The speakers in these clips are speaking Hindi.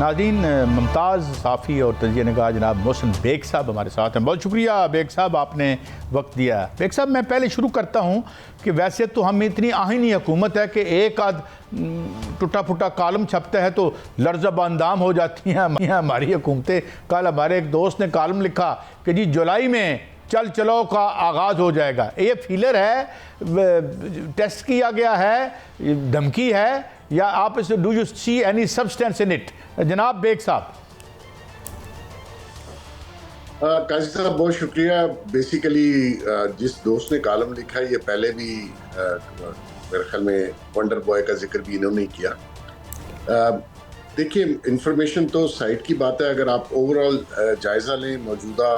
नाज़रीन, मुमताज़ साफ़ी और तजिया निगाह जनाब मोहसिन बेग साहब हमारे साथ हैं। बहुत शुक्रिया बेग साहब, आपने वक्त दिया। बेग साहब, मैं पहले शुरू करता हूँ कि वैसे तो हम इतनी आहिनी हुकूमत है कि एक आध टूटा फूटा कॉलम छपता है तो लर्ज़-ए-बांदाम हो जाती हैं हमारी हुकूमतें। कल हमारे एक दोस्त ने कॉलम लिखा कि जी जुलाई में चल चलो का आगाज़ हो जाएगा। ये फीलर है, टेस्ट किया गया है, धमकी है, या आप इसे do you see any substance in it? जनाब बेग साहब। काजी साहब बहुत शुक्रिया। बेसिकली जिस दोस्त ने कॉलम लिखा है ये पहले भी मेरे ख्याल में वंडर बॉय का जिक्र भी इन्होंने किया। देखिए, इंफॉर्मेशन तो साइट की बात है। अगर आप ओवरऑल जायजा लें मौजूदा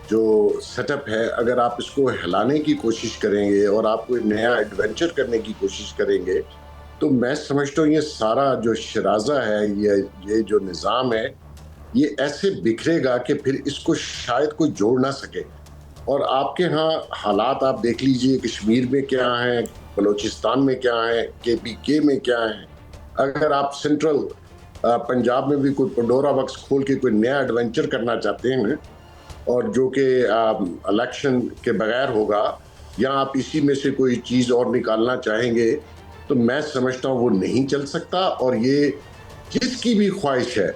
जो सेटअप है, अगर आप इसको हिलाने की कोशिश करेंगे और आप कोई नया एडवेंचर करने की कोशिश करेंगे तो मैं समझता हूँ ये सारा जो शराजा है, ये जो निज़ाम है, ये ऐसे बिखरेगा कि फिर इसको शायद कोई जोड़ ना सके। और आपके यहाँ हालात आप देख लीजिए, कश्मीर में क्या है, बलूचिस्तान में क्या है, KPK में क्या है। अगर आप सेंट्रल पंजाब में भी कोई पंडोरा बॉक्स खोल के कोई नया एडवेंचर करना चाहते हैं और जो कि इलेक्शन के बगैर होगा, या आप इसी में से कोई चीज़ और निकालना चाहेंगे, तो मैं समझता हूँ वो नहीं चल सकता। और ये जिसकी भी ख्वाहिश है,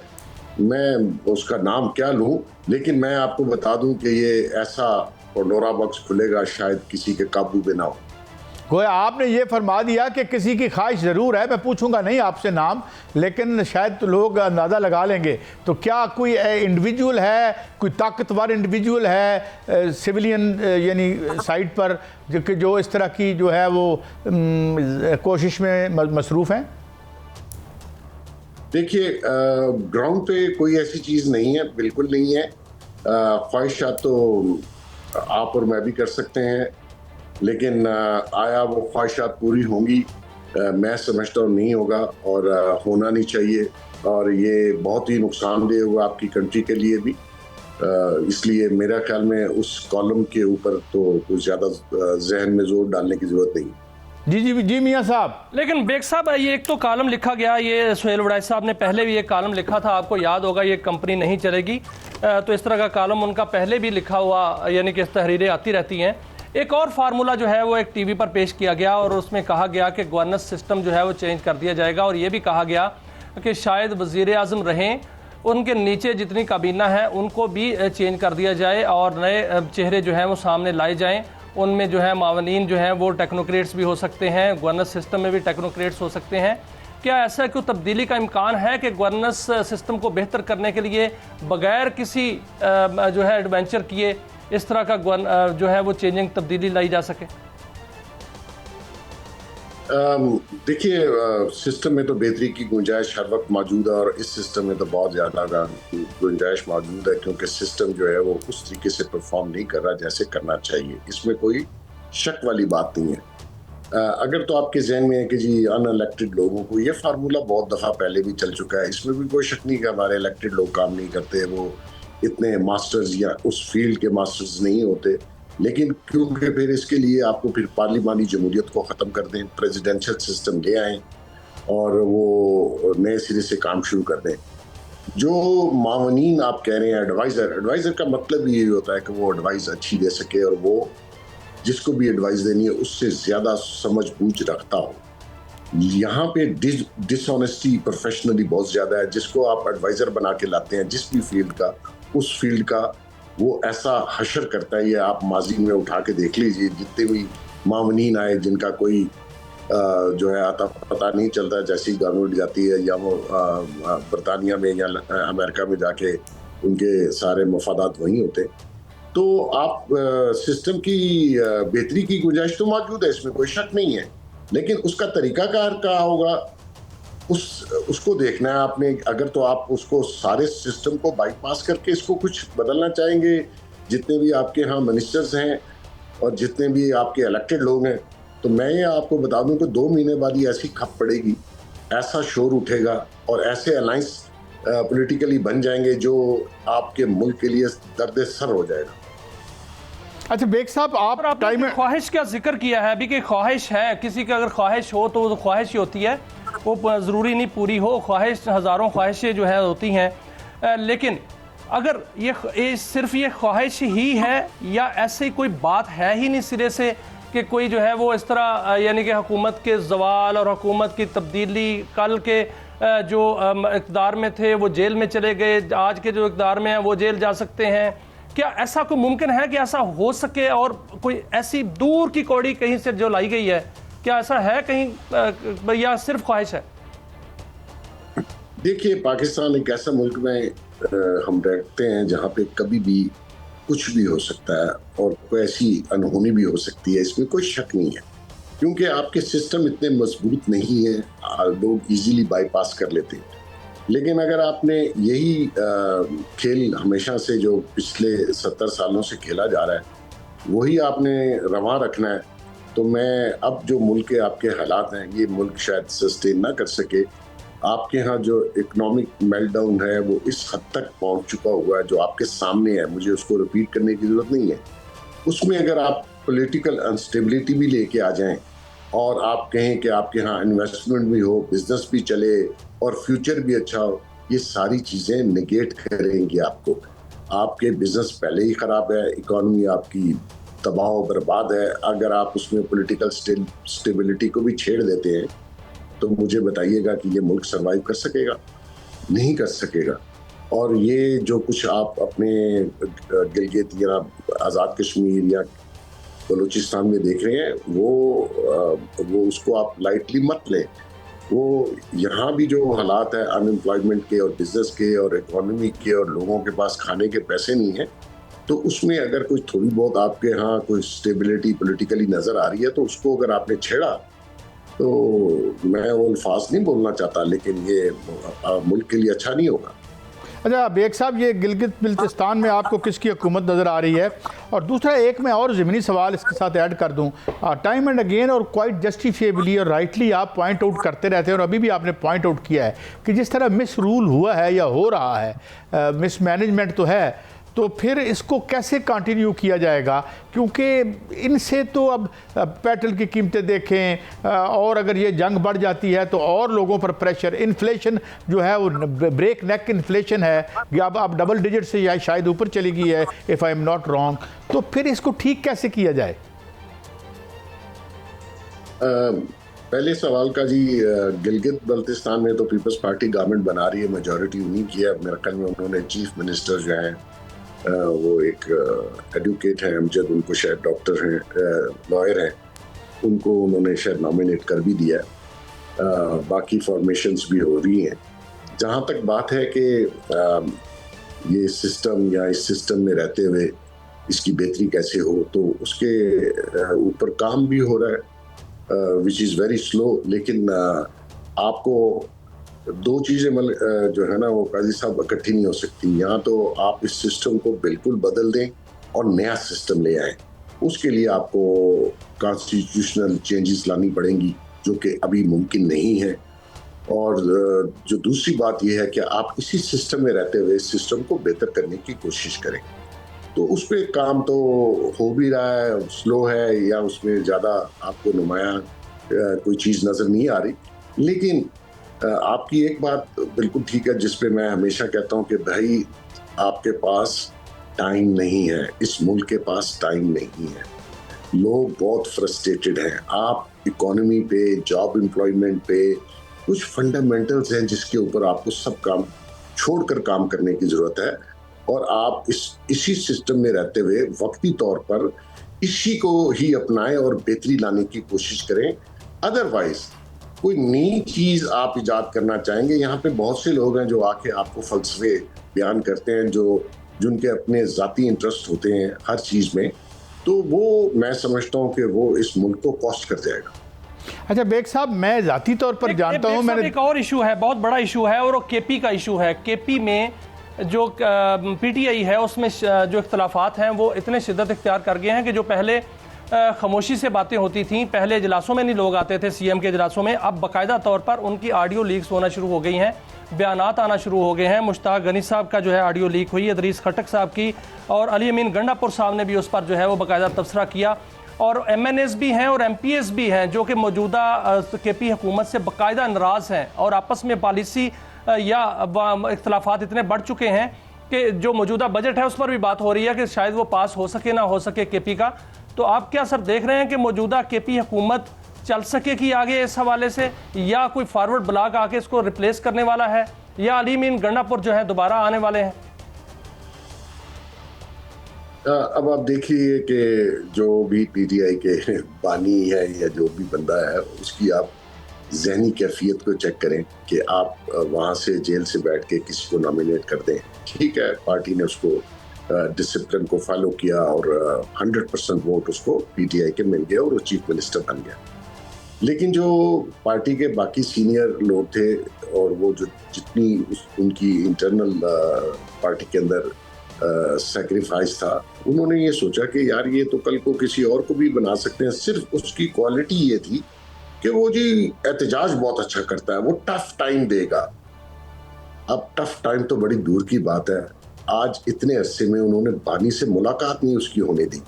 मैं उसका नाम क्या लूँ, लेकिन मैं आपको बता दूं कि ये ऐसा पंडोरा बॉक्स खुलेगा शायद किसी के काबू में ना हो। गोया आपने ये फरमा दिया कि किसी की ख्वाहिश ज़रूर है। मैं पूछूंगा नहीं आपसे नाम, लेकिन शायद तो लोग अंदाज़ा लगा लेंगे। तो क्या कोई इंडिविजुअल है, कोई ताकतवर इंडिविजुअल है सिविलियन यानी साइड पर जो इस तरह की जो है वो कोशिश में मसरूफ़ हैं? देखिए, ग्राउंड पे कोई ऐसी चीज़ नहीं है, बिल्कुल नहीं है। ख्वाहिशात तो आप और मैं भी कर सकते हैं, लेकिन आया वो ख्वाहिशात पूरी होंगी? मैं समझता हूँ नहीं होगा, और होना नहीं चाहिए। और ये बहुत ही नुकसानदेह हुआ आपकी कंट्री के लिए भी। इसलिए मेरा ख्याल में उस कॉलम के ऊपर तो कुछ ज़्यादा जहन में जोर डालने की ज़रूरत नहीं। जी मियाँ साहब। लेकिन बेग साहब, ये एक तो कॉलम लिखा गया, ये सुहेल वड़ाइच साहब ने पहले भी एक कॉलम लिखा था, आपको याद होगा, ये कंपनी नहीं चलेगी। तो इस तरह का कॉलम उनका पहले भी लिखा हुआ, यानी कि तहरीरें आती रहती हैं। एक और फार्मूला जो है वो एक टीवी पर पेश किया गया और उसमें कहा गया कि गवर्नेंस सिस्टम जो है वो चेंज कर दिया जाएगा। और ये भी कहा गया कि शायद वज़ीर आज़म रहें, उनके नीचे जितनी काबीना है उनको भी चेंज कर दिया जाए और नए चेहरे जो हैं वो सामने लाए जाएँ। उनमें जो है मावनीन जो हैं वो टेक्नोक्रेट्स भी हो सकते हैं, गवर्नेंस सिस्टम में भी टेक्नोक्रेट्स हो सकते हैं। क्या ऐसा कोई तब्दीली का इम्कान है कि गवर्नेंस सिस्टम को बेहतर करने के लिए बगैर किसी जो है एडवेंचर किए इस तरह का जो है वो चेंजिंग तब्दीली लाई जा सके? देखिए, सिस्टम में तो बेहतरी की गुंजाइश हर वक्त मौजूद है, और इस सिस्टम में तो बहुत ज़्यादा गुंजाइश मौजूद है, क्योंकि सिस्टम जो है वो उस तरीके से परफॉर्म नहीं कर रहा जैसे करना चाहिए। इसमें कोई शक वाली बात नहीं है। अगर तो आपके जहन में है कि जी अनइलेक्टेड लोगों को, ये फार्मूला बहुत दफ़ा पहले भी चल चुका है, इसमें भी कोई शक नहीं कि हमारे इलेक्टेड लोग काम नहीं करते, वो इतने मास्टर्स या उस फील्ड के मास्टर्स नहीं होते। लेकिन क्योंकि फिर इसके लिए आपको फिर पार्लिमानी जमहूरियत को ख़त्म कर दें, प्रेसिडेंशियल सिस्टम ले आएँ और वो नए सिरे से काम शुरू कर दें। जो मावनीन आप कह रहे हैं, एडवाइज़र का मतलब यही होता है कि वो एडवाइस अच्छी दे सके और वो जिसको भी एडवाइस देनी है उससे ज़्यादा समझ बूझ रखता हो। यहाँ पे डिसऑनेस्टी प्रोफेशनली बहुत ज़्यादा है। जिसको आप एडवाइज़र बना के लाते हैं जिस भी फील्ड का, उस फील्ड का वो ऐसा हशर करता है। ये आप माजी में उठा के देख लीजिए, जितने भी मावनीन आए जिनका कोई जो है आता पता नहीं चलता, जैसी गवर्नमेंट जाती है या वो बरतानिया में या अमेरिका में जाके उनके सारे मफादात वहीं होते। तो आप सिस्टम की बेहतरी की गुंजाइश तो मौजूद है, इसमें कोई शक नहीं है, लेकिन उसका तरीकाकार क्या होगा उसको देखना है आपने। अगर तो आप उसको सारे सिस्टम को बाईपास करके इसको कुछ बदलना चाहेंगे, जितने भी आपके यहाँ मिनिस्टर्स हैं और जितने भी आपके इलेक्टेड लोग हैं, तो मैं ये आपको बता दूं कि 2 महीने बाद ही ऐसी खप पड़ेगी, ऐसा शोर उठेगा और ऐसे अलायंस पॉलिटिकली बन जाएंगे जो आपके मुल्क के लिए दर्द सर हो जाएगा। अच्छा बेग साहब, आप टाइम में ख्वाहिश का जिक्र किया है अभी कि ख्वाहिश है, किसी की अगर ख्वाहिश हो तो वो ख्वाहिश ही होती है। वो ज़रूरी नहीं पूरी हो, ख्वाहिश हज़ारों ख्वाहिशें जो है होती हैं, लेकिन अगर ये सिर्फ ये ख्वाहिश ही है या ऐसी कोई बात है ही नहीं सिरे से कि कोई जो है वो इस तरह यानी कि हुकूमत के ज़वाल और हुकूमत की तब्दीली, कल के जो इक़्तिदार में थे वो जेल में चले गए, आज के जो इक़्तिदार में हैं वो जेल जा सकते हैं, क्या ऐसा कोई मुमकिन है कि ऐसा हो सके? और कोई ऐसी दूर की कौड़ी कहीं से जो लाई गई है, क्या ऐसा है कहीं या सिर्फ ख्वाहिश है? देखिए, पाकिस्तान एक ऐसा मुल्क में हम रहते हैं जहाँ पे कभी भी कुछ भी हो सकता है और कोई ऐसी अनहोनी भी हो सकती है, इसमें कोई शक नहीं है, क्योंकि आपके सिस्टम इतने मजबूत नहीं है, लोग इजीली बाईपास कर लेते हैं। लेकिन अगर आपने यही खेल हमेशा से जो पिछले 70 सालों से खेला जा रहा है वही आपने रवां रखना है, तो मैं अब जो मुल्क के आपके हालात हैं, ये मुल्क शायद सस्टेन ना कर सके। आपके यहाँ जो इकोनॉमिक मेल्टडाउन है वो इस हद तक पहुँच चुका हुआ है जो आपके सामने है, मुझे उसको रिपीट करने की ज़रूरत नहीं है। उसमें अगर आप पॉलिटिकल अनस्टेबिलिटी भी लेके आ जाएं और आप कहें कि आपके यहाँ इन्वेस्टमेंट भी हो, बिजनेस भी चले और फ्यूचर भी अच्छा हो, ये सारी चीज़ें नेगेट करेंगी आपको। आपके बिजनेस पहले ही ख़राब है, इकॉनमी आपकी तबाह बर्बाद है, अगर आप उसमें पॉलिटिकल स्टेबिलिटी को भी छेड़ देते हैं तो मुझे बताइएगा कि ये मुल्क सर्वाइव कर सकेगा? नहीं कर सकेगा। और ये जो कुछ आप अपने गिलगित या आज़ाद कश्मीर या बलूचिस्तान में देख रहे हैं वो उसको आप लाइटली मत लें। वो यहाँ भी जो हालात है अनएम्प्लॉयमेंट के और बिजनेस के और इकोनॉमी के और लोगों के पास खाने के पैसे नहीं है, तो उसमें अगर कोई थोड़ी बहुत आपके यहाँ कोई स्टेबिलिटी पॉलिटिकली नज़र आ रही है तो उसको अगर आपने छेड़ा, तो मैं वो अल्फाज नहीं बोलना चाहता, लेकिन ये मुल्क के लिए अच्छा नहीं होगा। अच्छा बेग साहब, ये गिलगित बिल्तिस्तान में आपको किसकी हुकूमत नज़र आ रही है? और दूसरा एक मैं और ज़मीनी सवाल इसके साथ ऐड कर दूं, टाइम एंड अगेन और क्वाइट जस्टिफिएबली और राइटली आप पॉइंट आउट करते रहते हैं और अभी भी आपने पॉइंट आउट किया है कि जिस तरह मिस रूल हुआ है या हो रहा है, मिस मैनेजमेंट तो है, तो फिर इसको कैसे कंटिन्यू किया जाएगा? क्योंकि इनसे तो अब पेट्रोल की कीमतें देखें और अगर ये जंग बढ़ जाती है तो और लोगों पर प्रेशर, इन्फ्लेशन जो है वो ब्रेक नेक इन्फ्लेशन है, अब डबल डिजिट से या शायद ऊपर चली गई है if I am not wrong, तो फिर इसको ठीक कैसे किया जाए? पहले सवाल का जी, गिलगित बल्तिस्तान में तो पीपल्स पार्टी गवर्नमेंट बना रही है, मेजॉरिटी उन्हीं की है। मेरे ख्याल में उन्होंने चीफ मिनिस्टर जो हैं वो एक एडवोकेट हैं अमजद, उनको शायद डॉक्टर हैं, लॉयर हैं, उनको उन्होंने शायद नॉमिनेट कर भी दिया है। बाकी फॉर्मेशंस भी हो रही हैं। जहाँ तक बात है कि ये सिस्टम या इस सिस्टम में रहते हुए इसकी बेहतरी कैसे हो, तो उसके ऊपर काम भी हो रहा है, विच इज़ वेरी स्लो। लेकिन आपको दो चीज़ें जो है ना वो काजी साहब इकट्ठी नहीं हो सकती। यहाँ तो आप इस सिस्टम को बिल्कुल बदल दें और नया सिस्टम ले आएं, उसके लिए आपको कॉन्स्टिट्यूशनल चेंजेस लानी पड़ेंगी जो कि अभी मुमकिन नहीं है। और जो दूसरी बात यह है कि आप इसी सिस्टम में रहते हुए इस सिस्टम को बेहतर करने की कोशिश करें, तो उस पर काम तो हो भी रहा है, स्लो है या उसमें ज़्यादा आपको नुमाया कोई चीज़ नज़र नहीं आ रही। लेकिन आपकी एक बात बिल्कुल ठीक है जिस पे मैं हमेशा कहता हूँ कि भाई आपके पास टाइम नहीं है, इस मुल्क के पास टाइम नहीं है, लोग बहुत फ्रस्ट्रेटेड हैं। आप इकोनॉमी पे, जॉब एम्प्लॉयमेंट पे कुछ फंडामेंटल्स हैं जिसके ऊपर आपको सब काम छोड़कर काम करने की ज़रूरत है, और आप इसी सिस्टम में रहते हुए वक्ती तौर पर इसी को ही अपनाएं और बेहतरी लाने की कोशिश करें। अदरवाइज कोई नई चीज़ आप इजाद करना चाहेंगे, यहाँ पे बहुत से लोग हैं जो आके आपको फलसफे बयान करते हैं जिनके अपने ज़ाती इंटरेस्ट होते हैं हर चीज़ में, तो वो मैं समझता हूँ कि वो इस मुल्क को कॉस्ट कर जाएगा। अच्छा बेग साहब, मैं ज़ाती तौर पर जानता हूँ, मैंने एक और इशू है, बहुत बड़ा इशू है, और वो केपी का इशू है। केपी में जो पीटीआई है उसमें जो इख्तलाफात हैं वो इतने शिद्दत इख्तियार कर गए हैं कि जो पहले खामोशी से बातें होती थी, पहले इजलासों में नहीं लोग आते थे, सीएम के इजलासों में, अब बाकायदा तौर पर उनकी ऑडियो लीक्स होना शुरू हो गई हैं, बयानात आना शुरू हो गए हैं। मुश्ताक गनी साहब का जो है ऑडियो लीक हुई है, इदरीस खटक साहब की, और अली अमीन गंडापुर साहब ने भी उस पर जो है वो बाकायदा तबसरा किया। और MNAs भी हैं और MPs भी हैं जो कि मौजूदा KP हुकूमत से बाकायदा नाराज़ हैं और आपस में पॉलिसी या इख्तलाफात इतने बढ़ चुके हैं कि जो मौजूदा बजट है उस पर भी बात हो रही है कि शायद वो पास हो सके ना हो सके KP का। तो आप क्या सर देख रहे हैं कि मौजूदा KP हुकूमत चल सके कि आगे इस हवाले से, या कोई फॉरवर्ड ब्लॉक आके इसको रिप्लेस करने वाला है, या अली मीन गंडापुर जो है दोबारा आने वाले हैं? अब आप देखिए कि जो भी PTI के बानी है या जो भी बंदा है उसकी आप जहनी कैफियत को चेक करें कि आप वहाँ से जेल से बैठ के किसी को नॉमिनेट कर दें। ठीक है, पार्टी ने उसको डिसिप्लिन को फॉलो किया और 100% वोट उसको PTI के मिल गया और वो चीफ मिनिस्टर बन गया। लेकिन जो पार्टी के बाकी सीनियर लोग थे और वो जो जितनी उनकी इंटरनल पार्टी के अंदर सैक्रिफाइस था, उन्होंने ये सोचा कि यार ये तो कल को किसी और को भी बना सकते हैं। सिर्फ उसकी क्वालिटी ये थी कि वो जी एहतजाज बहुत अच्छा करता है, वो टफ टाइम देगा। अब टफ टाइम तो बड़ी दूर की बात है, आज इतने अरसे में उन्होंने बानी से मुलाकात नहीं उसकी होने दी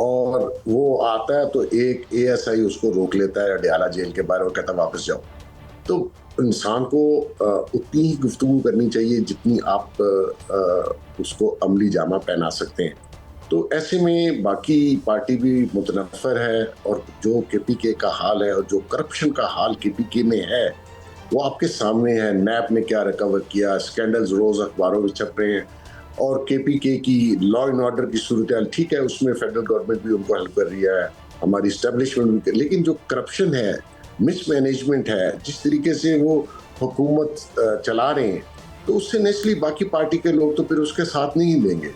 और वो आता है तो एक ASI उसको रोक लेता है अडयाला जेल के बाहर और कहता है वापस जाओ। तो इंसान को उतनी ही गुफ्तगू करनी चाहिए जितनी आप उसको अमली जामा पहना सकते हैं। तो ऐसे में बाकी पार्टी भी मुतनफ़र है और जो KPK का हाल है और जो करप्शन का हाल KPK में है वो आपके सामने है। नैप ने क्या रिकवर किया, स्कैंडल्स रोज अखबारों में छप रहे हैं और KPK की लॉ एंड ऑर्डर की सूरत, ठीक है उसमें फेडरल गवर्नमेंट भी उनको हेल्प कर रही है, हमारी इस्टेब्लिशमेंट भी, लेकिन जो करप्शन है, मिसमैनेजमेंट है, जिस तरीके से वो हुकूमत चला रहे हैं, तो उससे नेचुरली बाकी पार्टी के लोग तो फिर उसके साथ नहीं देंगे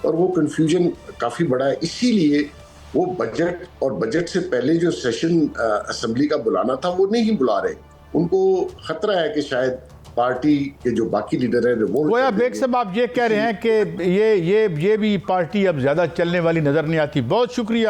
और वो कन्फ्यूजन काफ़ी बड़ा है। इसीलिए वो बजट और बजट से पहले जो सेशन असेंबली का बुलाना था वो नहीं बुला रहे। उनको खतरा है कि शायद पार्टी के जो बाकी लीडर है गोया बेग साहब आप ये कह रहे हैं कि ये भी पार्टी अब ज़्यादा चलने वाली नज़र नहीं आती। बहुत शुक्रिया।